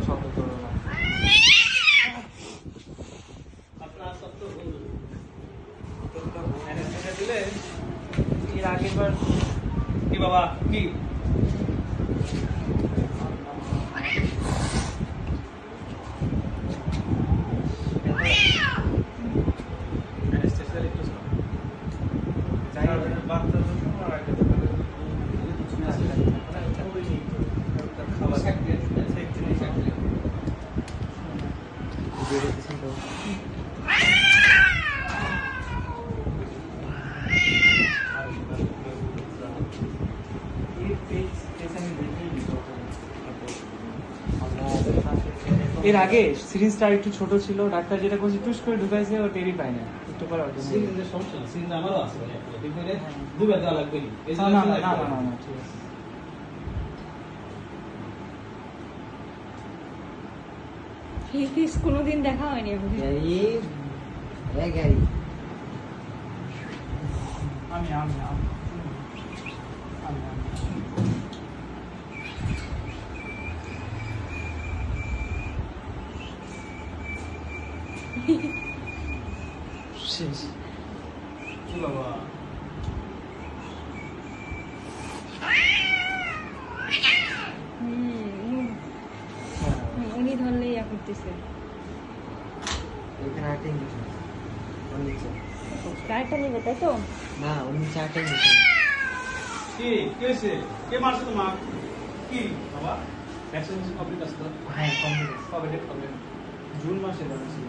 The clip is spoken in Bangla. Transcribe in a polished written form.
শব্দ করো না। আপনার শব্দ ভুল দিলে এর আগের বার কি বাবা কি এর আগে সিরিজটা একটু ছোট ছিল, ডাক্তার যেটা করছে টুস করে ঢুকাইছে, ও টেরই পায় না, একটু পরে সমস্যা না, সিন আমারও আছে দুবার দেওয়া লাগবে নি। না না না না না না ঠিক আছে। হিতিস কোনোদিন দেখা হয়নি আমাদের। আমি আমি আমি শেষ কি বাবা উনি ধরলেই ইয়া করতেছে। এখানে আটে নিচে কারটা নেবে তাই তো? না উনি চারটে নিচে কি কে হয়েছে কে মারছে তোমার কি বাবা ভ্যাকসিনেশন কমপ্লিট আছে তো হ্যাঁ কমপ্লিট কবে ডেট কবে জুন মাসে জানাচ্ছি।